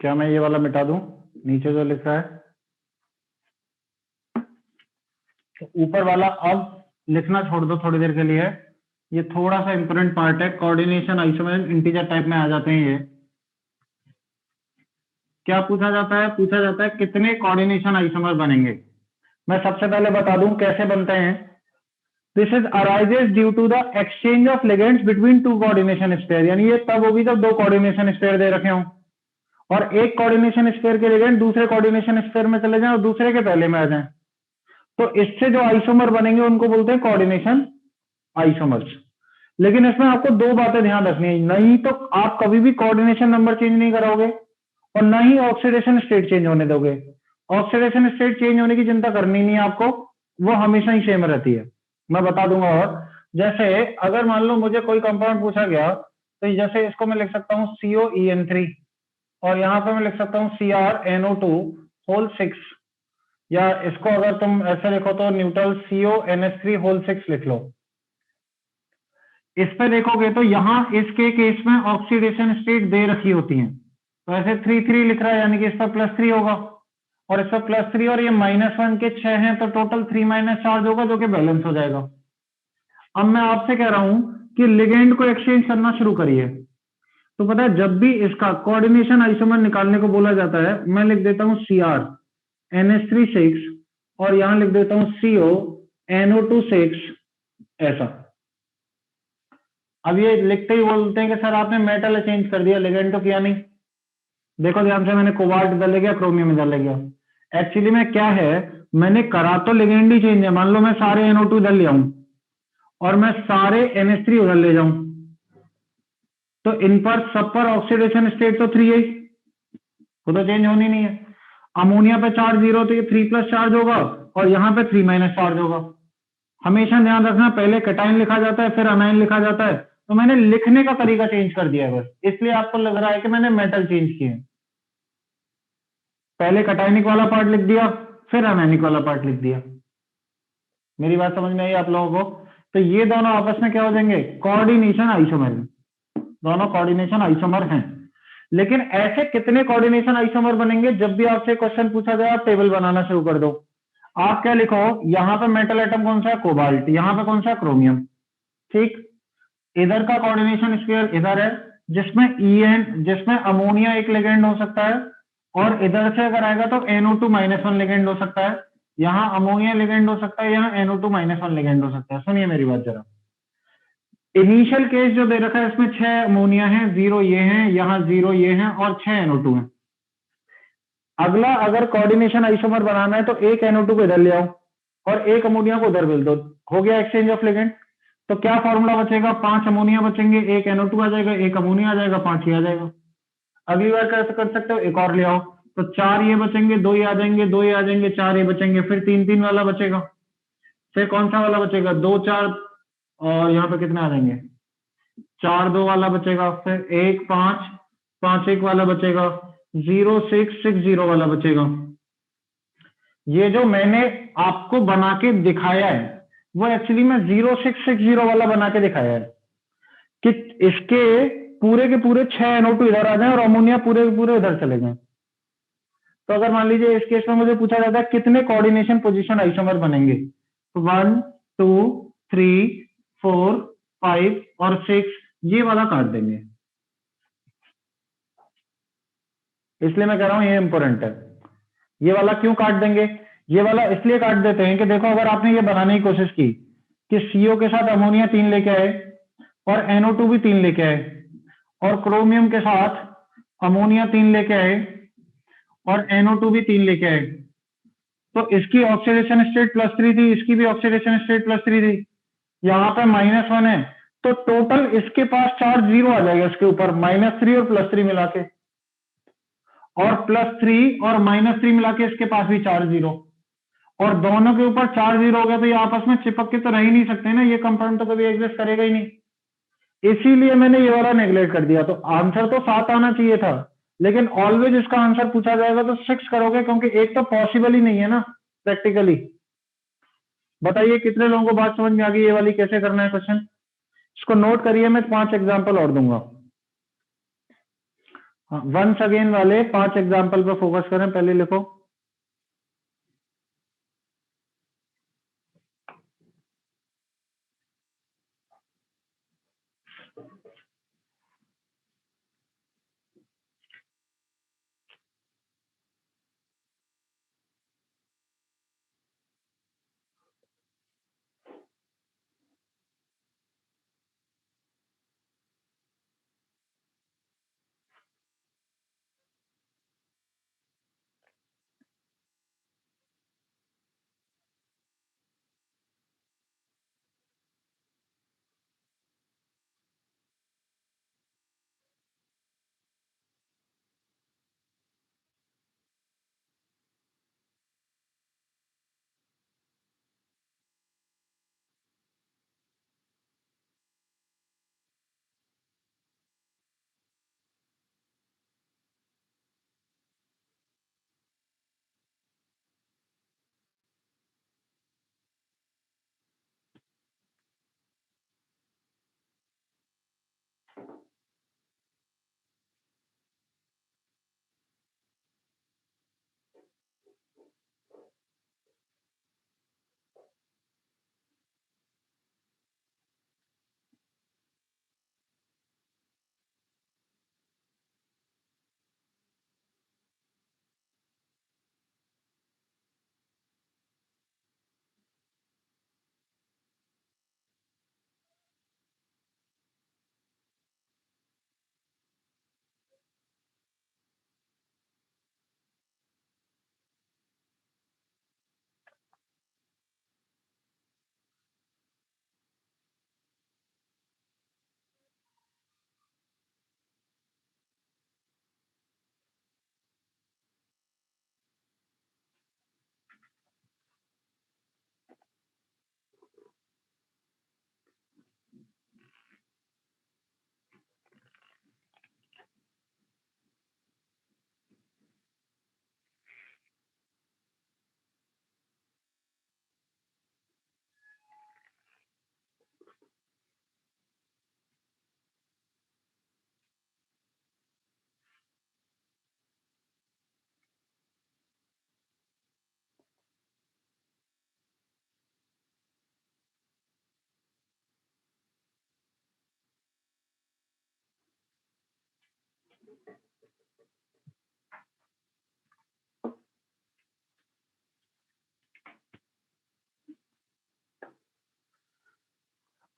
क्या मैं ये वाला मिटा दूं, नीचे जो लिख रहा है? तो ऊपर वाला अब लिखना छोड़ दो थोड़ी देर के लिए। ये थोड़ा सा इंपॉर्टेंट पार्ट है, कोऑर्डिनेशन आइसोमर इंटीजर टाइप में आ जाते हैं ये। क्या पूछा जाता है? पूछा जाता है कितने कोऑर्डिनेशन आइसोमर बनेंगे। मैं सबसे पहले बता दूं कैसे बनते हैं। This is arises due to the exchange of ligands between two coordination sphere, यानी ये तब होगी जब दो कोऑर्डिनेशन स्पेयर दे रखे हों और एक कोऑर्डिनेशन स्पेयर के लिगेंड दूसरे कोऑर्डिनेशन स्पेयर में चले जाएं और दूसरे के पहले में आ जाएं, तो इससे जो आइसोमर बनेंगे उनको बोलते हैं कोऑर्डिनेशन आइसोमर्स। लेकिन इसमें आपको दो बातें ध्यान रखनी है, नहीं तो आप कभी भी कोऑर्डिनेशन नंबर चेंज नहीं कराओगे और ना ही ऑक्सीडेशन स्टेट चेंज होने दोगे। ऑक्सीडेशन स्टेट चेंज होने की चिंता करनी नहीं है आपको, वो हमेशा ही सेम रहती है। मैं बता दूंगा। और जैसे अगर मान लो मुझे कोई कंपाउंड पूछा गया, तो जैसे इसको मैं लिख सकता हूँ COEN3 और यहां पर मैं लिख सकता हूँ CrNO2 होल 6, या इसको अगर तुम ऐसे लिखो तो न्यूट्रल CONH3 होल 6 लिख लो। इस पे देखोगे तो यहां इसके केस में ऑक्सीडेशन स्टेट दे रखी होती है, तो ऐसे 3 लिख रहा है यानी कि इस पर +3 होगा और इस पर +3 और ये -1 के 6 हैं, तो टोटल 3 - चार्ज होगा जो कि बैलेंस हो जाएगा। अब मैं आपसे कह रहा हूं कि लिगेंड को एक्सचेंज करना शुरू करिए, तो पता है जब भी इसका कोऑर्डिनेशन आइसोमर निकालने को बोला जाता है, मैं लिख देता हूं CrNH3 6 और यहां लिख देता हूं CONO2 6 ऐसा। अब ये लिखते ही बोलते हैं कि सर आपने मेटल चेंज कर दिया, लिगेंड तो किया नहीं। देखो ध्यान से, मैंने कोबाल्ट इधर ले गया, क्रोमियम इधर ले गया। एक्चुअली में क्या है, मैंने करा तो लिगेंड ही चेंज है। मान लो मैं सारे NO2 इधर ले आऊं और मैं सारे NH3 उधर ले जाऊं, तो इन पर सब पर ऑक्सीडेशन स्टेट तो 3 है, वो तो चेंज होनी नहीं है। अमोनिया पे चार्ज 0, तो ये 3+ चार्ज होगा और यहाँ पे 3- चार्ज होगा। हमेशा ध्यान रखना, पहले कैटायन लिखा जाता है फिर अनायन लिखा जाता है, तो मैंने लिखने का तरीका चेंज कर दिया है बस, इसलिए आपको लग रहा है कि मैंने मेटल चेंज किए। पहले कैटायनिक वाला पार्ट लिख दिया फिर अनायनिक वाला पार्ट लिख दिया। मेरी बात समझ में आई आप लोगों को? तो ये दोनों आपस में क्या हो जाएंगे? कोऑर्डिनेशन आइसोमर, दोनों कोऑर्डिनेशन आइसोमर हैं। लेकिन ऐसे कितने कोऑर्डिनेशन आइसोमर बनेंगे? जब भी आपसे क्वेश्चन पूछा जाए आप टेबल बनाना शुरू कर दो। आप क्या लिखो, यहां पे मेटल एटम कौन सा है? कोबाल्ट। यहां पे कौन सा है? क्रोमियम। ठीक, इधर का कोऑर्डिनेशन स्क्वायर इधर है, जिसमें अमोनिया एक लिगेंड हो सकता है और इधर से अगर आएगा तो NO2 -1 लिगेंड हो सकता है। यहाँ अमोनिया लिगेंड हो सकता है, यहाँ NO2 -1 लिगेंड हो सकता है। सुनिए मेरी बात जरा। इनिशियल केस जो दे रखा है इसमें 6 अमोनिया है, 0 ये हैं, यहाँ 0 ये हैं और 6 NO2 है। अगला अगर कोऑर्डिनेशन आइसोमर बनाना है तो एक NO2 को इधर ले आओ और एक अमोनिया को उधर मिल दो, हो गया एक्सचेंज ऑफ लिगेंड। तो क्या फॉर्मूला बचेगा? 5 अमोनिया बचेंगे, एक NO2 आ जाएगा, एक अमोनिया आ जाएगा, 5 ही आ जाएगा। अगली बार कैसे कर सकते हो? एक और ले आओ, तो 4 ये बचेंगे, 2 ये आ जाएंगे, 2 ये आ जाएंगे, 4 ये बचेंगे, फिर 3 वाला बचेगा। फिर कौन सा वाला बचेगा? 2 4 और यहाँ पे कितने आ जाएंगे? 4 2 वाला बचेगा, फिर 1 5 5 1 वाला बचेगा, 0 6 6 0 वाला बचेगा। ये जो मैंने आपको बना के दिखाया है वो एक्चुअली में 0 6 6 0 वाला बना के दिखाया है कि इसके पूरे के पूरे 6 NO2 इधर आ जाए और अमोनिया पूरे के पूरे इधर चले जाए। तो अगर मान लीजिए इस केस में मुझे पूछा जाता है कितने कोऑर्डिनेशन पोजीशन आइसोमर बनेंगे, तो 1 2 3 4 5 और 6 ये वाला काट देंगे। इसलिए मैं कह रहा हूं ये इंपॉर्टेंट है। ये वाला क्यों काट देंगे? ये वाला इसलिए काट देते हैं कि देखो अगर आपने ये बनाने की कोशिश की कि CO के साथ अमोनिया 3 लेके आए और NO2 भी 3 लेके आए और क्रोमियम के साथ अमोनिया 3 लेके आए और NO2 भी 3 लेके आए, तो इसकी ऑक्सीडेशन स्टेट +3 थी, इसकी भी ऑक्सीडेशन स्टेट +3 थी, यहाँ पे -1 है, तो टोटल इसके पास चार्ज 0 आ जाएगा इसके ऊपर, -3 और +3 मिला के, और +3 और -3 मिला के इसके पास भी चार्ज 0, और दोनों के ऊपर चार्ज 0 हो गया तो ये आपस में चिपक के तो रह ही नहीं सकते ना, ये कंपाउंड तो कभी एग्जिस्ट करेगा ही नहीं। इसीलिए मैंने ये वाला नेग्लेक्ट कर दिया। तो आंसर तो 7 आना चाहिए था, लेकिन ऑलवेज इसका आंसर पूछा जाएगा तो 6 करोगे, क्योंकि एक तो पॉसिबल ही नहीं है ना प्रैक्टिकली। बताइए कितने लोगों को बात समझ में आ गई ये वाली कैसे करना है क्वेश्चन? इसको नोट करिए, मैं 5 एग्जाम्पल और दूंगा। हाँ, वंस अगेन वाले 5 एग्जाम्पल पे फोकस करें, पहले लिखो।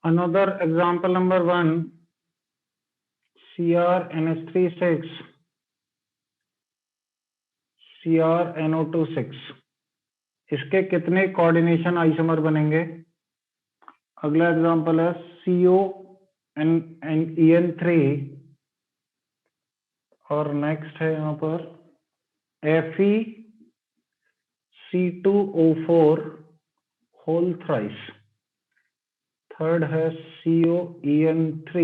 Another example number 1, CrNH3 6, CrNO2 6। इसके कितने कोऑर्डिनेशन आइसोमर बनेंगे? अगला एग्जांपल है CONN3 और नेक्स्ट है यहाँ पर FeC2O4 होल थ्राइस। थर्ड है COEN3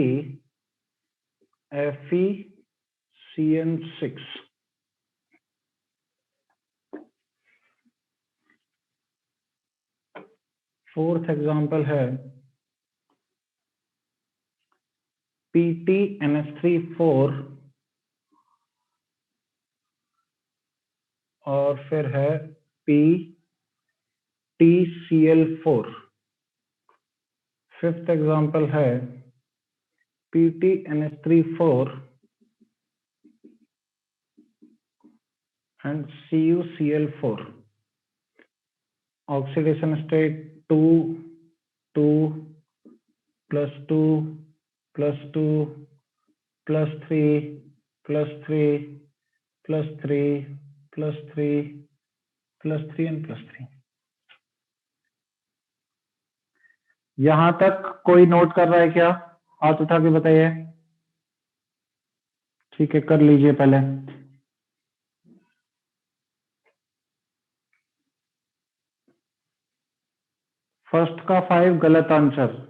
FeCN6। फोर्थ एग्जांपल है PTNH3 4 और फिर है PTCl4। फिफ्थ एग्जांपल है PTNH3 4 and CuCl4। Oxidation state 2 2 +2 +2 +3 +3 +3 +3 +3 and +3। यहां तक कोई नोट कर रहा है क्या? हाथ उठा के बताइए। ठीक है, कर लीजिए पहले। फर्स्ट का 5 गलत आंसर।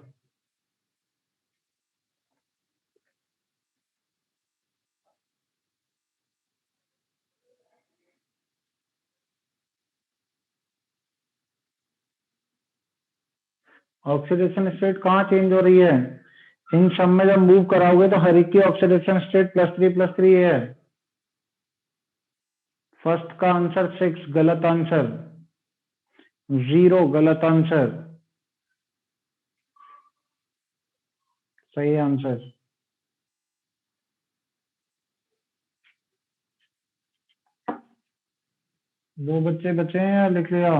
ऑक्सीडेशन स्टेट कहाँ चेंज हो रही है? इन सब में जब मूव कराओगे तो हर एक की ऑक्सीडेशन स्टेट +3 है। फर्स्ट का आंसर 6 गलत आंसर, 0 गलत आंसर, सही आंसर। दो बच्चे बचे हैं या लिख लिया?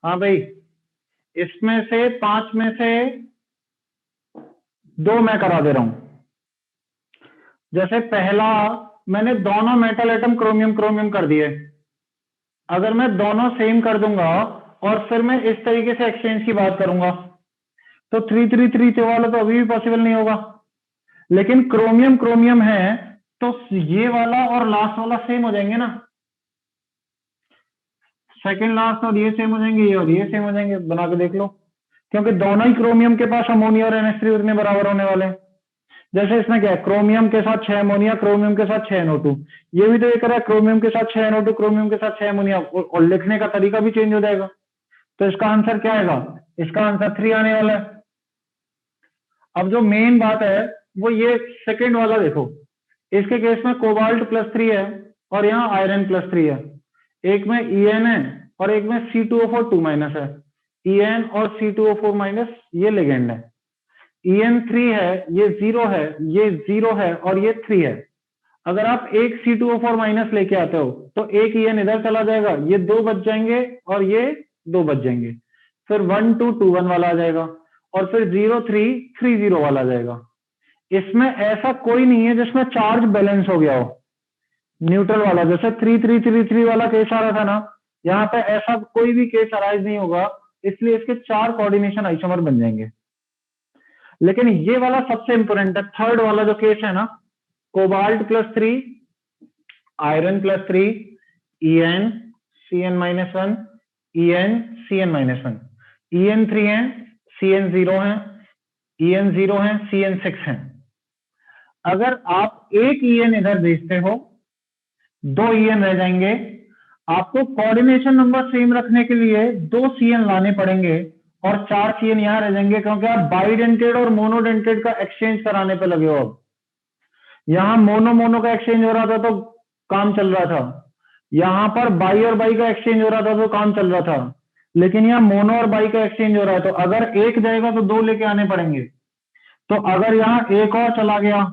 हाँ भाई, इसमें से 5 में से 2 मैं करा दे रहा हूं। जैसे पहला, मैंने दोनों मेटल एटम क्रोमियम क्रोमियम कर दिए। अगर मैं दोनों सेम कर दूंगा और फिर मैं इस तरीके से एक्सचेंज की बात करूंगा तो 3 3 3 वाला तो अभी भी पॉसिबल नहीं होगा। लेकिन क्रोमियम क्रोमियम है तो ये वाला और लास्ट वाला सेम हो जाएंगे ना। सेकंड लास्ट और ये सेम हो जाएंगे, ये और ये सेम हो जाएंगे, बना के देख लो। क्योंकि दोनों ही क्रोमियम के पास अमोनिया और NH3 उतने बराबर होने वाले हैं। जैसे इसमें क्या है, क्रोमियम के साथ 6 अमोनिया, क्रोमियम के साथ 6 NO2। ये भी तो ये करा है, क्रोमियम के साथ 6 NO2, क्रोमियम के साथ 6 अमोनिया, और लिखने का तरीका भी चेंज हो जाएगा। तो इसका आंसर क्या आएगा? इसका आंसर 3 आने वाला है। अब जो मेन बात है वो ये सेकंड वाला देखो। इसके केस में कोबाल्ट +3 है और यहाँ आयरन +3 है। एक में En है और एक में C2O4 2- है। En और C2O4- ये लिगेंड है। En3 है, ये 0 है, ये 0 है और ये 3 है। अगर आप एक C2O4- लेके आते हो तो एक En इधर चला जाएगा, ये 2 बच जाएंगे और ये 2 बच जाएंगे। फिर 1 2 2 1 वाला आ जाएगा और फिर 0 3 3 0 वाला आ जाएगा। इसमें ऐसा कोई नहीं है जिसमें चार्ज बैलेंस हो गया हो, न्यूट्रल वाला। जैसे 3 3 3 3 वाला केस आ रहा था ना, यहाँ पे ऐसा कोई भी केस अराइज नहीं होगा, इसलिए इसके 4 कोऑर्डिनेशन आइसोमर बन जाएंगे। लेकिन ये वाला सबसे इंपॉर्टेंट है, थर्ड वाला जो केस है ना, cobalt +3, iron +3, En Cn-1, En Cn-1, En3 है, Cn0 है, En0 है, Cn6 है। अगर आप एक En इधर भेजते हो, 2 En रह जाएंगे। आपको कोऑर्डिनेशन नंबर सेम रखने के लिए 2 Cn लाने पड़ेंगे और 4 Cn यहां रह जाएंगे, क्योंकि आप बाइडेंटेड और मोनोडेंटेड का एक्सचेंज कराने पे लगे हो। अब यहां मोनो मोनो का एक्सचेंज हो रहा था तो काम चल रहा था, यहां पर बाई और बाई का एक्सचेंज हो रहा था तो काम चल रहा था। लेकिन यहाँ मोनो और बाई का एक्सचेंज हो रहा है, तो अगर एक जाएगा तो 2 लेके आने पड़ेंगे। तो अगर यहाँ एक और चला गया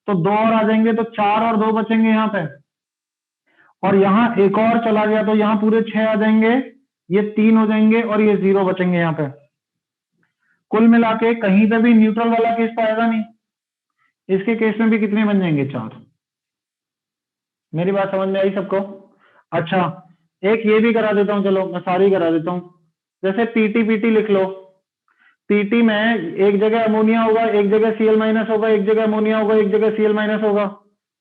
तो 2 और आ जाएंगे, तो 4 और 2 बचेंगे यहाँ पे। और यहाँ एक और चला गया तो यहाँ पूरे 6 आ जाएंगे, ये 3 हो जाएंगे और ये 0 बचेंगे यहाँ पे। कुल मिला के कहीं पे भी न्यूट्रल वाला केस पाएगा नहीं। इसके केस में भी कितने बन जाएंगे? 4। मेरी बात समझ में आई सबको? अच्छा, एक ये भी करा देता हूँ, चलो मैं सारी करा देता हूँ। जैसे पीटी पीटी लिख लो। पीटी में एक जगह अमोनिया होगा, एक जगह Cl- होगा, एक जगह अमोनिया होगा, एक जगह Cl- होगा।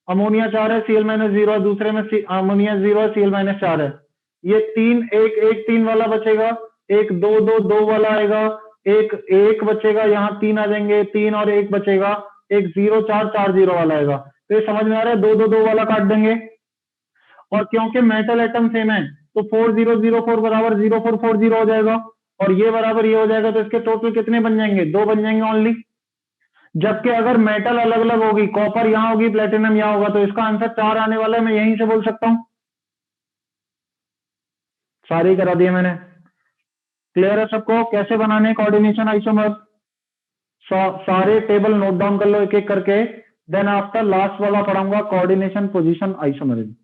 अमोनिया 4 है, Cl-0, दूसरे में अमोनिया 0 है, Cl-4 है। ये 3 1 1 3 वाला बचेगा, एक 2 2 2 वाला आएगा, एक 1 बचेगा, यहाँ 3 आ जाएंगे, 3 और 1 बचेगा, एक 0 4 4 0 वाला आएगा। तो ये समझ में आ रहा है, 2 2 2 वाला काट देंगे। और क्योंकि मेटल एटम सेम है तो 4004 बराबर 0440 हो जाएगा और ये बराबर ये हो जाएगा, तो इसके टोटल कितने बन जाएंगे? 2 बन जाएंगे ओनली। जबकि अगर मेटल अलग अलग होगी, कॉपर यहां होगी, प्लेटिनम यहां होगा, तो इसका आंसर 4 आने वाला है। मैं यहीं से बोल सकता हूं। सारी करा दिए मैंने। क्लियर है सबको कैसे बनाने कोऑर्डिनेशन आइसोमर? सारे टेबल नोट डाउन कर लो एक एक करके। देन आफ्टर लास्ट वाला पढ़ाऊंगा, कोऑर्डिनेशन पोजीशन आइसोमरिज्म।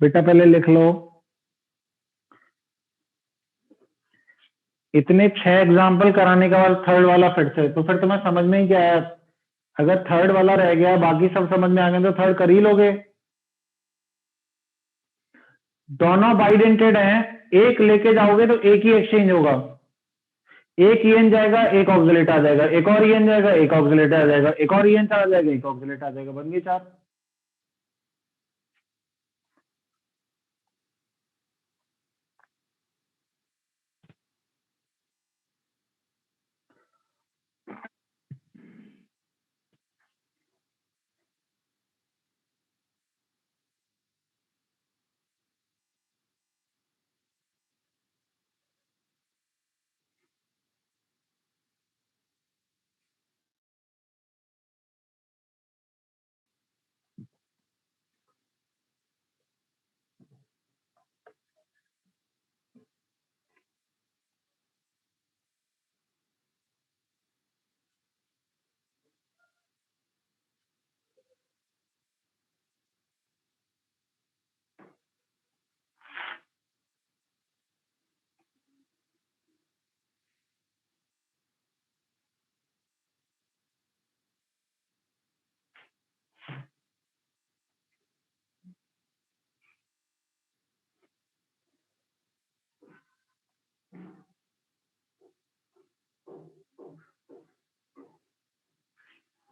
बेटा पहले लिख लो, इतने 6 एग्जाम्पल कराने के बाद थर्ड वाला फिर से, तो फिर तुम्हें समझ में ही क्या आया? अगर थर्ड वाला रह गया, बाकी सब समझ में आ गए, तो थर्ड कर ही लोगे। दोनों बाइडेंटेड हैं, एक लेके जाओगे तो एक ही एक्सचेंज होगा। एक ईएन जाएगा, एक ऑक्सिलेट आ जाएगा, एक और ईएन जाएगा, एक ऑक्सिलेट आ जाएगा, एक और ईएन आ जाएगा, एक ऑक्सिलेट आ जाएगा, बन गए 4।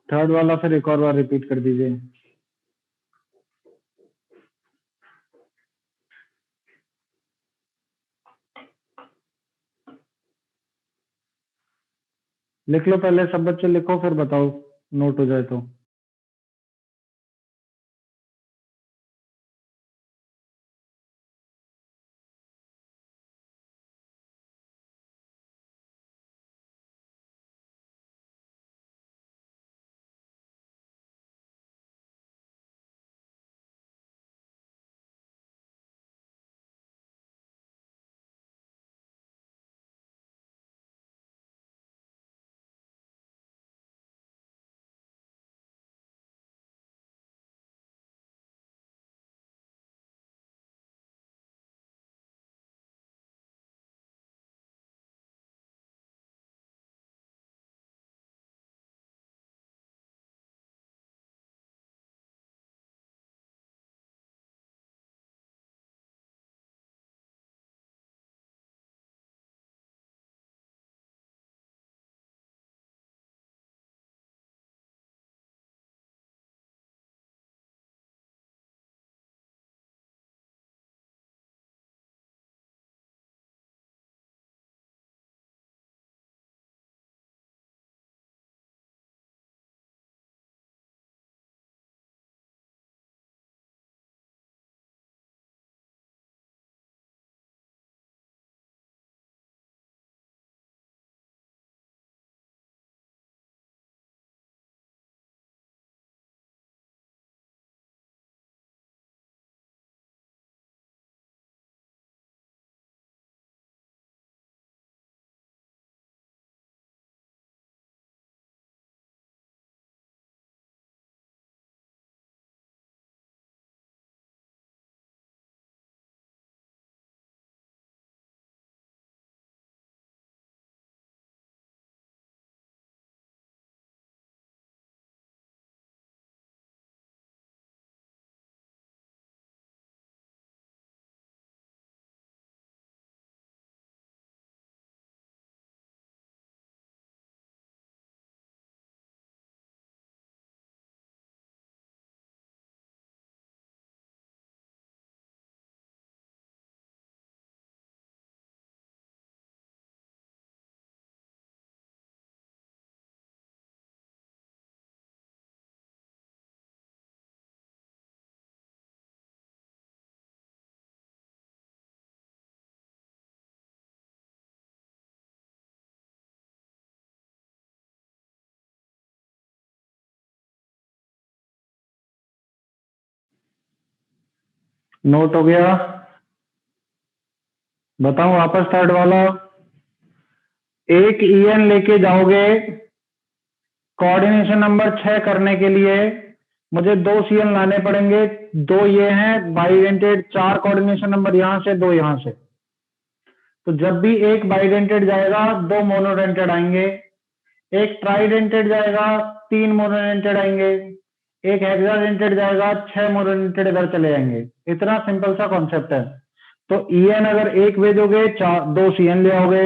थर्ड वाला फिर एक और बार रिपीट कर दीजिए। लिख लो पहले, सब बच्चे लिखो, फिर बताओ, नोट हो जाए तो। नोट हो गया? बताऊं वापस थर्ड वाला? एक ईएन लेके जाओगे, कोऑर्डिनेशन नंबर 6 करने के लिए मुझे 2 सीएन लाने पड़ेंगे। 2 ये हैं बाइडेंटेड, 4 कोऑर्डिनेशन नंबर यहां से, 2 यहां से। तो जब भी एक बाइडेंटेड जाएगा दो मोनोडेंटेड आएंगे, एक ट्राइडेंटेड जाएगा तीन मोनोडेंटेड आएंगे, एक हेक्साडेंटेड जाएगा छह मोनोडेंटेड इधर चले जाएंगे। इतना सिंपल सा कॉन्सेप्ट है। तो ईएन अगर एक भेजोगे चार दो सीएन ले आओगे,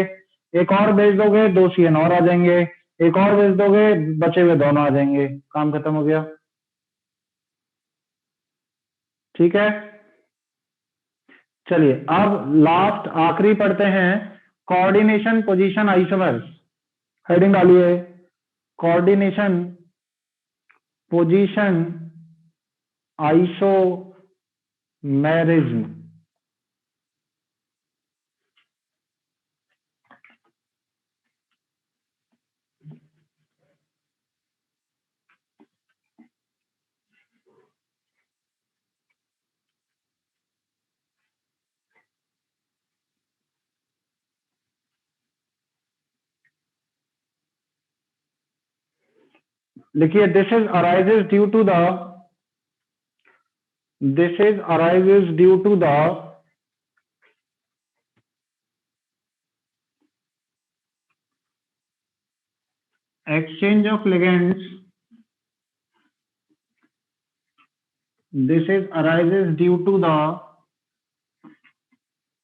एक और भेज दोगे दो सीएन और आ जाएंगे, एक और भेज दोगे बचे हुए दोनों आ जाएंगे, काम खत्म हो गया। ठीक है, चलिए अब लास्ट आखिरी पढ़ते हैं, कोऑर्डिनेशन पोजीशन आइसोमर्स। हेडिंग डालिए, कोऑर्डिनेशन पोजीशन आइसोमेरिज्म। लिखिए, this is arises due to the exchange of ligands. This is arises due to the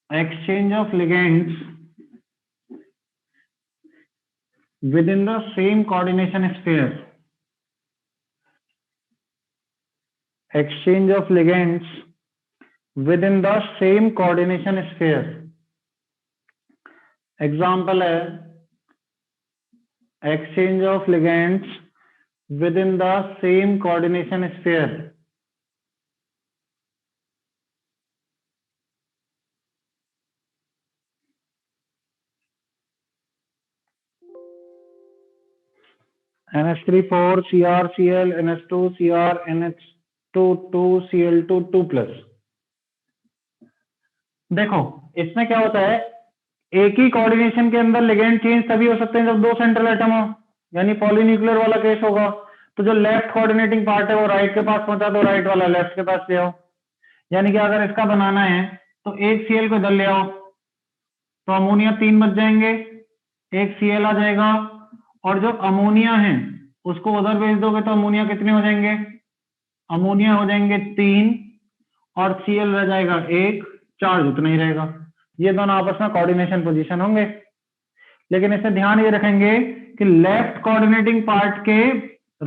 exchange of ligands within the same coordination sphere. Exchange of ligands within the same coordination sphere. Example है exchange of ligands within the same coordination sphere. NH3 4 CrCl NH2 Cr NH2 2 Cl2 2+। देखो इसमें क्या होता है, एक ही coordination के अंदर ligand change तभी हो सकते हैं जब दो सेंट्रल एटम हो, यानी पॉलीन्यूक्लियर वाला केस होगा। तो जो लेफ्ट कोऑर्डिनेटिंग पार्ट है वो राइट के पास पहुंचा दो, राइट वाला लेफ्ट के पास ले आओ। यानी कि अगर इसका बनाना है तो एक सीएल को इधर ले आओ तो अमोनिया तीन बच जाएंगे, एक सीएल आ जाएगा, और जो अमोनिया है उसको उधर भेज दोगे तो अमोनिया कितने हो जाएंगे, अमोनिया हो जाएंगे तीन, और सीएल रह जाएगा एक, चार्ज उतना ही रहेगा। ये दोनों आपस में कोऑर्डिनेशन पोजीशन होंगे। लेकिन इससे ध्यान ये रखेंगे कि लेफ्ट कोऑर्डिनेटिंग पार्ट के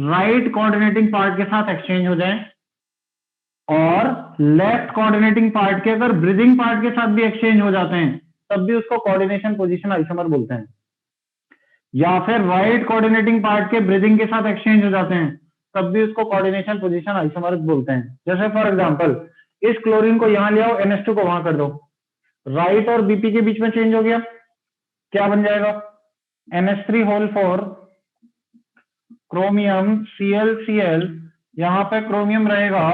राइट कोऑर्डिनेटिंग पार्ट के साथ एक्सचेंज हो जाए, और लेफ्ट कोऑर्डिनेटिंग पार्ट के अगर ब्रिजिंग पार्ट के साथ भी एक्सचेंज हो जाते हैं तब भी उसको कोऑर्डिनेशन पोजीशन आइसोमर बोलते हैं। या फिर राइट कोऑर्डिनेटिंग पार्ट के ब्रिजिंग के साथ एक्सचेंज हो जाते हैं तब भी उसको कोऑर्डिनेशन पोजीशन आइसोमर बोलते हैं। जैसे फॉर एग्जांपल इस क्लोरीन को यहां ले आओ, NH2 को वहां कर दो, राइट और बीपी के बीच में चेंज हो गया, क्या बन जाएगा, NH3 होल 4 क्रोमियम ClCl, यहां पे क्रोमियम रहेगा,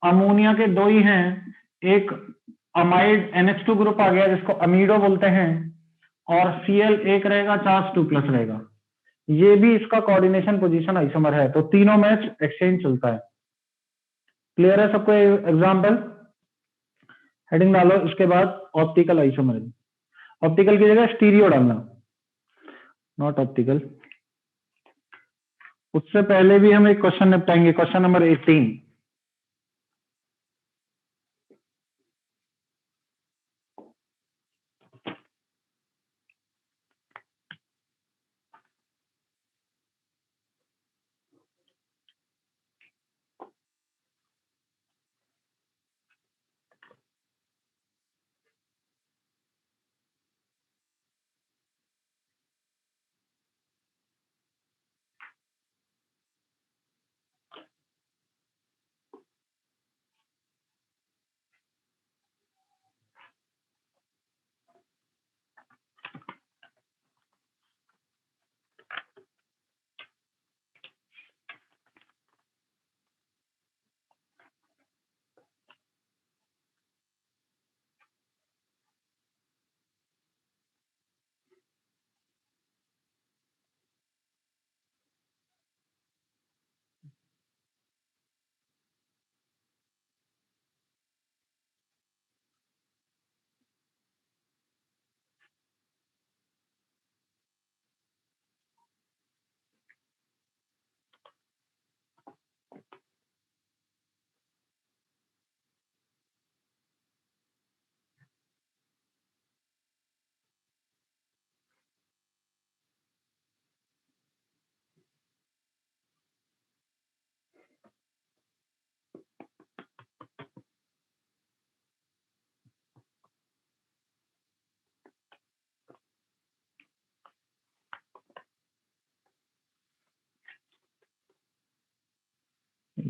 अमोनिया के दो ही हैं, एक अमाइड NH2 ग्रुप आ गया जिसको अमीडो बोलते हैं, और Cl एक रहेगा, चार्ज 2+ रहेगा। ये भी इसका कोऑर्डिनेशन पोजीशन आइसोमर है। तो तीनों में एक्सचेंज चलता है। क्लियर है सबको एग्जांपल? हेडिंग डालो, इसके बाद ऑप्टिकल आइसोमर। ऑप्टिकल की जगह स्टीरियो डालना, नॉट ऑप्टिकल। उससे पहले भी हम एक क्वेश्चन निपटाएंगे, क्वेश्चन नंबर 18।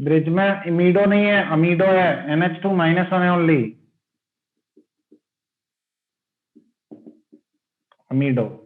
ब्रिज में इमीडो नहीं है, अमीडो है, NH2- है ओनली, अमीडो।